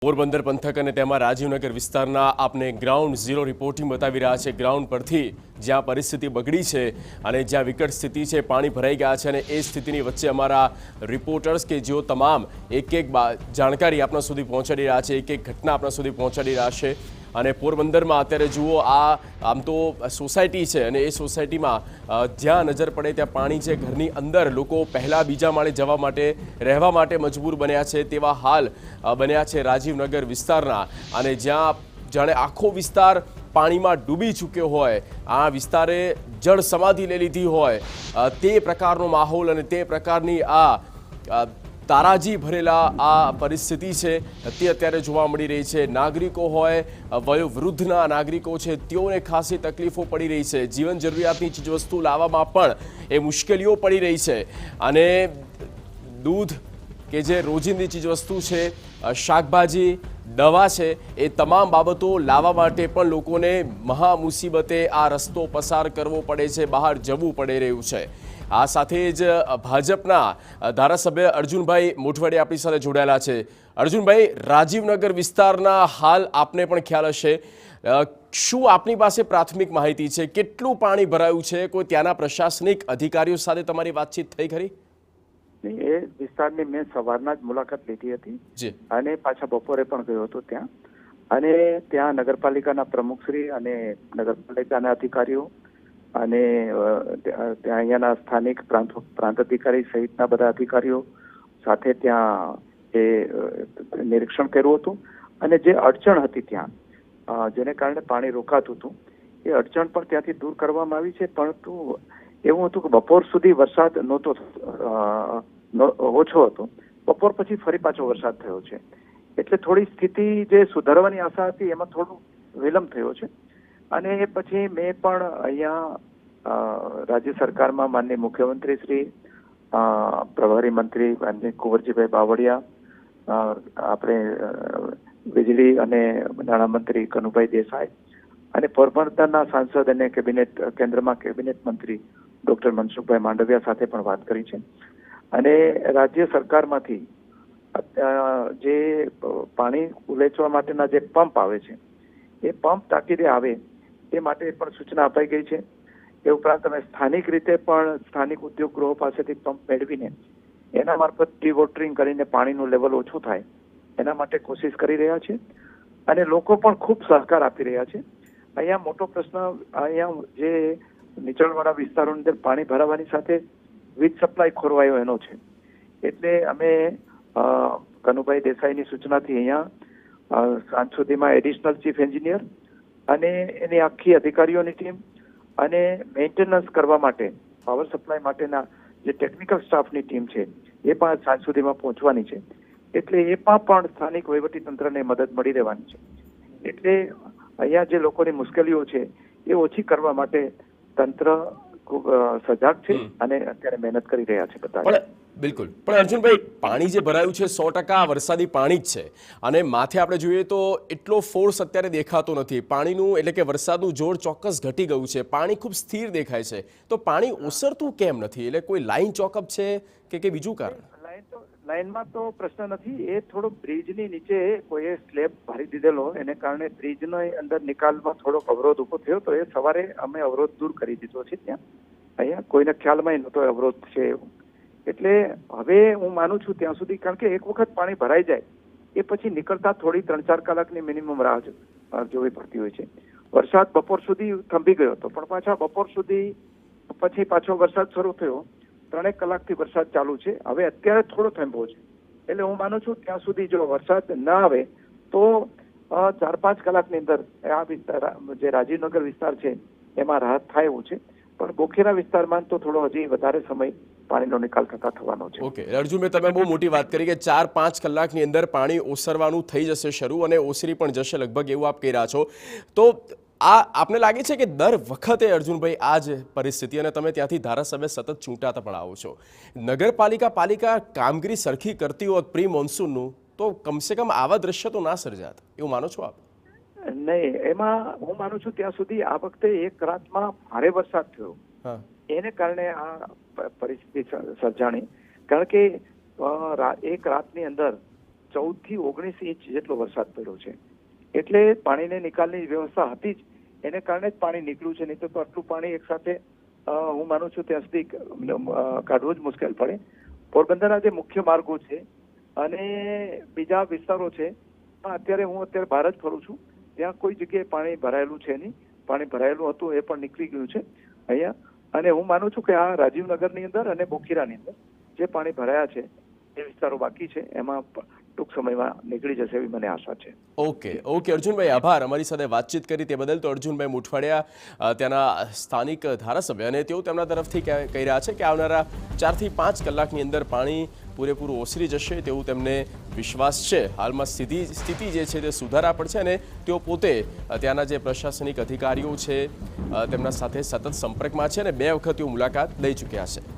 પોરબંદર પંથક અને તેમાં રાજીવનગર વિસ્તારના આપને ગ્રાઉન્ડ ઝીરો રિપોર્ટિંગ બતાવી રહ્યા છે। ગ્રાઉન્ડ પરથી જ્યાં પરિસ્થિતિ બગડી છે અને જ્યાં વિકટ સ્થિતિ છે, પાણી ભરાઈ ગયા છે અને એ સ્થિતિની વચ્ચે અમારા રિપોર્ટર્સ કે જેઓ તમામ એક જાણકારી આપણા સુધી પહોંચાડી રહ્યા છે, એક ઘટના આપણા સુધી પહોંચાડી રહ્યા છે। અને પોરબંદરમાં અત્યારે જુઓ, આમ તો સોસાયટી છે અને એ સોસાયટીમાં જ્યાં નજર પડે ત્યાં પાણી છે। ઘરની અંદર લોકો પહેલા બીજા માળે જવા માટે, રહેવા માટે મજબૂર બન્યા છે। તેવા હાલ બન્યા છે રાજીવનગર વિસ્તારના, અને જ્યાં જાણે આખો વિસ્તાર પાણીમાં ડૂબી ચૂક્યો હોય, આ વિસ્તારે જળ સમાધિ લઈ લીધી હોય તે પ્રકારનો માહોલ અને તે પ્રકારની આ તારાજી ભરેલા આ પરિસ્થિતિ છે તે અત્યારે જોવા મળી રહી છે। નાગરિકો હોય, વયોવૃદ્ધના નાગરિકો છે, તેઓને ખાસી તકલીફો પડી રહી છે। જીવન જરૂરિયાતની ચીજવસ્તુ લાવવામાં પણ એ મુશ્કેલીઓ પડી રહી છે અને દૂધ કે જે રોજિંદી ચીજવસ્તુ છે, શાકભાજી, દવા છે, એ તમામ બાબતો લાવવા માટે પણ લોકોને મહા મુસીબતે આ રસ્તો પસાર કરવો પડે છે, બહાર જવું પડી રહ્યું છે। આ સાથે જ ભાજપના ધારાસભ્ય અર્જુનભાઈ મોઢવાડિયા આપણી સાથે જોડાયેલા છે। અર્જુનભાઈ, રાજીવનગર વિસ્તારના હાલ આપને પણ ખ્યાલ હશે, શું આપની પાસે પ્રાથમિક માહિતી છે? કેટલું પાણી ભરાયું છે? કોઈ ત્યાંના પ્રશાસનિક અધિકારીઓ સાથે તમારી વાતચીત થઈ ખરી? એ વિસ્તારની મેં સવારના જ મુલાકાત લીધી હતી અને પાછા બપોરે પણ ગયો હતો ત્યાં, અને ત્યાં નગરપાલિકાના પ્રમુખશ્રી અને નગરપાલિકાના અધિકારીઓ અને ત્યાં અહીંયાના સ્થાનિક પ્રાંત અધિકારી સહિતના બધા અધિકારીઓ સાથે ત્યાં એ નિરીક્ષણ કર્યું હતું। અને જે અડચણ હતી ત્યાં, જેને કારણે પાણી રોકાતું હતું, એ અડચણ પણ ત્યાંથી દૂર કરવામાં આવી છે। પરંતુ એવું હતું કે બપોર સુધી વરસાદ નહોતો, ઓછો હતો। બપોર પછી ફરી પાછો વરસાદ થયો છે, એટલે થોડી સ્થિતિ જે સુધારવાની આશા હતી એમાં થોડું વિલંબ થયો છે। અને એ પછી મેં પણ અહીંયા રાજ્ય સરકારમાં માનનીય મુખ્યમંત્રી શ્રી, પ્રભારી મંત્રી માનનીય કુંવરજીભાઈ બાવળિયા, આપણે વીજળી અને નાણામંત્રી કનુભાઈ દેસાઈ અને પોરબંદરના સાંસદ અને કેન્દ્રમાં કેબિનેટ મંત્રી ડોક્ટર મનસુખભાઈ માંડવિયા સાથે પણ વાત કરી છે। અને રાજ્ય સરકારમાંથી જે પાણી ઉલેચવા માટેના જે પંપ આવે છે, એ પંપ તાકીદે આવે એ માટે પણ સૂચના અપાઈ ગઈ છે। એ ઉપરાંત અમે સ્થાનિક રીતે પણ સ્થાનિક ઉદ્યોગ ગૃહો પાસેથી પંપ મેળવીને એના મારફત ડી વોટરિંગ કરીને પાણીનું લેવલ ઓછું થાય એના માટે કોશિશ કરી રહ્યા છે, અને લોકો પણ ખૂબ સહકાર આપી રહ્યા છે। અહીંયા મોટો પ્રશ્ન, અહીંયા જે નીચાણવાળા વિસ્તારોની અંદર પાણી ભરાવાની સાથે વીજ સપ્લાય ખોરવાયો એનો છે। એટલે અમે કનુભાઈ દેસાઈની સૂચનાથી અહીંયા સાંજ સુધીમાં એડિશનલ ચીફ એન્જિનિયર અને એની આખી અધિકારીઓની ટીમ અને મેન્ટેનન્સ કરવા માટે, પાવર સપ્લાય માટેના જે ટેકનિકલ સ્ટાફની ટીમ છે, એ પણ સાંજ સુધીમાં પહોંચવાની છે। એટલે એમાં પણ સ્થાનિક વહીવટીતંત્રને મદદ મળી રહેવાની છે। એટલે અહીંયા જે લોકોની મુશ્કેલીઓ છે એ ઓછી કરવા માટે તંત્ર ખૂબ સજાગ છે અને અત્યારે મહેનત કરી રહ્યા છે બધા। બિલકુલ, પણ અર્જુનભાઈ, પાણી જે ભરાયું છે 100% વરસાદી પાણી જ છે, અને માથે આપણે જોઈએ તો એટલો ફોર્સ અત્યારે દેખાતો નથી પાણીનું, એટલે કે વરસાદનું જોર ચોક્કસ ઘટી ગયું છે, પાણી ખૂબ સ્થિર દેખાય છે, તો પાણી ઓસરતું કેમ નથી? એટલે કોઈ લાઈન ચોકઅપ છે કે બીજું કારણ? લાઈનમાં તો પ્રશ્ન નથી, એ થોડો બ્રિજની નીચે કોઈએ સ્લેબ ભરી દીધેલો, એને કારણે બ્રિજનો અંદર નિકાલમાં થોડોક અવરોધ ઉભો થયો, તો એ સવારે અમે અવરોધ દૂર કરી દીધો છે ત્યાં। અહીંયા કોઈને ખ્યાલમાં નહોતો અવરોધ છે એવું। એટલે હવે હું માનું છું ત્યાં સુધી, કારણ કે એક વખત પાણી ભરાઈ જાય એ પછી નીકળતા થોડી 3-4 કલાકની મિનિમમ રાહ જોવી પડતી હોય છે। વરસાદ બપોર સુધી થંભી ગયો હતો, પણ પાછા બપોર સુધી પછી પાછો વરસાદ શરૂ થયો, 3 કલાકથી વરસાદ ચાલુ છે। હવે અત્યારે થોડો થંભો છે, એટલે હું માનું છું ત્યાં સુધી જો વરસાદ ન આવે તો 4-5 કલાકની અંદર આ વિસ્તાર, જે રાજીવનગર વિસ્તાર છે, એમાં રાહત થાય એવું છે। પણ બોખેરા વિસ્તારમાં તો થોડો હજી વધારે સમય પાણીનો નિકાલ થવાનો છે। ઓકે અર્જુનભાઈ, તમે બહુ મોટી વાત કરી કે 4-5 કલાકની અંદર પાણી ઓસરવાનું થઈ જશે શરૂ, અને ઓસરી પણ જશે લગભગ, એવું આપ કહી રહ્યા છો। તો આ આપને લાગે છે કે દર વખતે અર્જુનભાઈ આ જ પરિસ્થિતિ, અને તમે ત્યાંથી ધારાસભ્ય સતત ચૂંટાતા પણ આવો છો, નગરપાલિકા કામગીરી સરખી કરતી હોત પ્રી મોન્સૂનનું, તો કમસે કમ આવા દ્રશ્ય તો ના સર્જાત, એવું માનો છો આપ? નહીં, એમાં હું માનું છું ત્યાં સુધી આ વખતે એક રાતમાં ભારે વરસાદ થયો, એને કારણે આ પરિસ્થિતિ સર્જાણી। કારણ કે એક રાતની અંદર 14 થી 19 ઇંચ જેટલો વરસાદ પડ્યો છે. એટલે પાણીની નિકાલની વ્યવસ્થા હતી જ, એને કારણે જ પાણી નીકળ્યું છે. નહીં તો આટલું પાણી એક સાથે હું માનું છું ત્યાં સુધી કાઢવું જ મુશ્કેલ પડે. પોરબંદરના જે મુખ્ય માર્ગો છે અને બીજા વિસ્તારો છે, અત્યારે હું બહાર જ ફરું છું, ત્યાં કોઈ જગ્યાએ પાણી ભરાયેલું છે નહીં. પાણી ભરાયેલું હતું એ પણ નીકળી ગયું છે અહીંયા. અને હું માનું છું કે આ રાજીવનગરની અંદર અને બોખીરાની અંદર જે પાણી ભરાયા છે એ વિસ્તારો બાકી છે, એમાં ટૂંક સમયમાં નીકળી જશે એવી મને આશા છે. ઓકે અર્જુનભાઈ, આભાર અમારી સાથે વાતચીત કરી તે બદલ. તો અર્જુનભાઈ મુઠવાડિયા ત્યાંના સ્થાનિક ધારાસભ્ય, અને તેઓ તેમના તરફથી કહી રહ્યા છે કે આવનારા 4 થી 5 કલાકની અંદર પાણી પૂરેપૂરું ઓસરી જશે તેવું તેમને વિશ્વાસ છે. હાલમાં સ્થિતિ જે છે તે સુધારા પર છે અને તેઓ પોતે ત્યાંના જે પ્રશાસનિક અધિકારીઓ છે તેમના સાથે સતત સંપર્કમાં છે અને 2 વખત તેઓ મુલાકાત લઈ ચૂક્યા છે.